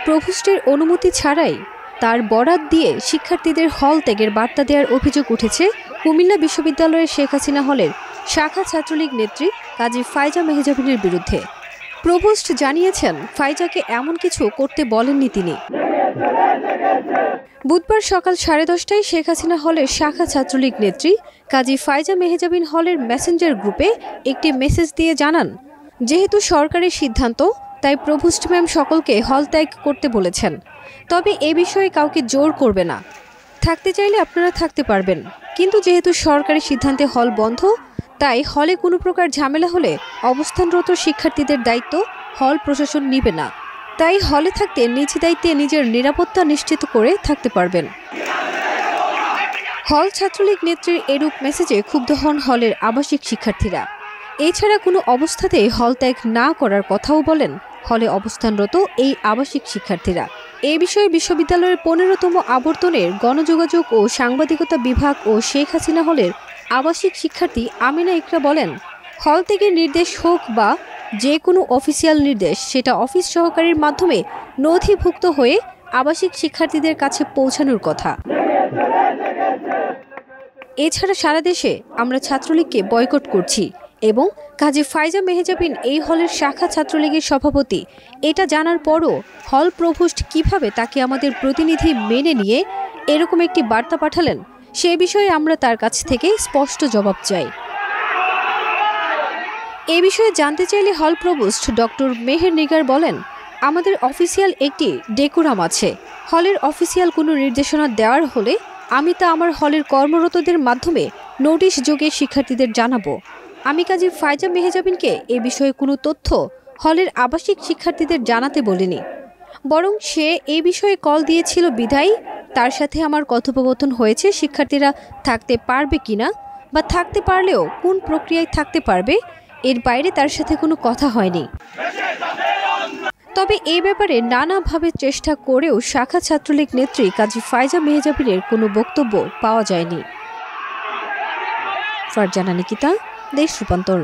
প্রভোস্টের অনুমতি ছাড়াই তার বরাত দিয়ে শিক্ষার্থীদের হল ত্যাগের বার্তা দেওয়ার অভিযোগ উঠেছে কুমিল্লা বিশ্ববিদ্যালয়ের শেখ হাসিনা হলের শাখা ছাত্রলীগ নেত্রী কাজী ফাইজা মেহজাবিনের বিরুদ্ধে। প্রভোস্ট জানিয়েছেন, ফাইজাকে এমন কিছু করতে বলেননি তিনি। বুধবার সকাল 10:30টায় শেখ হাসিনা হলের শাখা ছাত্রলীগ নেত্রী কাজী ফাইজা মেহজাবিন হলের মেসেঞ্জার গ্রুপে একটি মেসেজ দিয়ে জানান, যেহেতু সরকারের সিদ্ধান্ত তাই প্রভোস্ট ম্যাম সকলকে হল ত্যাগ করতে বলেছেন, তবে এ বিষয়ে কাউকে জোর করবে না। থাকতে চাইলে আপনারা থাকতে পারবেন, কিন্তু যেহেতু সরকারি সিদ্ধান্তে হল বন্ধ, তাই হলে কোনো প্রকার ঝামেলা হলে অবস্থানরত শিক্ষার্থীদের দায়িত্ব হল প্রশাসন নিবে না। তাই হলে থাকতে নিজ দায়িত্বে নিজের নিরাপত্তা নিশ্চিত করে থাকতে পারবেন। হল ছাত্রলীগ নেত্রীর এরূপ মেসেজে ক্ষুব্ধ হন হলের আবাসিক শিক্ষার্থীরা। এছাড়া কোনো অবস্থাতেই হল ত্যাগ না করার কথাও বলেন হলে অবস্থানরত এই আবাসিক শিক্ষার্থীরা। এ বিষয়ে বিশ্ববিদ্যালয়ের 15তম আবর্তনের গণযোগাযোগ ও সাংবাদিকতা বিভাগ ও শেখ হাসিনা হলের আবাসিক শিক্ষার্থী আমিনা ইকরা বলেন, হল থেকে নির্দেশ হোক বা যে কোনো অফিসিয়াল নির্দেশ, সেটা অফিস সহকারীর মাধ্যমে নথিভুক্ত হয়ে আবাসিক শিক্ষার্থীদের কাছে পৌঁছানোর কথা। এছাড়া সারা দেশে আমরা ছাত্রলীগকে বয়কট করছি এবং কাজী ফাইজা মেহজাবিন এই হলের শাখা ছাত্রলীগের সভাপতি, এটা জানার পরও হল প্রভোস্ট কিভাবে তাকে আমাদের প্রতিনিধি মেনে নিয়ে এরকম একটি বার্তা পাঠালেন, সে বিষয়ে আমরা তার কাছ থেকে স্পষ্ট জবাব চাই। এ বিষয়ে জানতে চাইলে হল প্রভোস্ট ডক্টর মেহের নিগার বলেন, আমাদের অফিসিয়াল একটি ডেকোরাম আছে। হলের অফিসিয়াল কোনো নির্দেশনা দেওয়ার হলে আমি তা আমার হলের কর্মরতদের মাধ্যমে নোটিশ যোগে শিক্ষার্থীদের জানাবো। আমি কাজী ফাইজা মেহজাবিনকে এ বিষয়ে কোনো তথ্য হলের আবাসিক শিক্ষার্থীদের জানাতে বলিনি, বরং সে এই বিষয়ে কল দিয়েছিল বিধায় তার সাথে আমার কথোপকথন হয়েছে শিক্ষার্থীরা থাকতে পারবে কিনা বা থাকতে পারলেও কোন প্রক্রিয়ায় থাকতে পারবে, এর বাইরে তার সাথে কোনো কথা হয়নি। তবে এই ব্যাপারে নানাভাবে চেষ্টা করেও শাখা ছাত্রলীগ নেত্রী কাজী ফাইজা মেহজাবিনের কোনো বক্তব্য পাওয়া যায়নি। ফারজানা নিকিতা, দেশ রূপান্তর।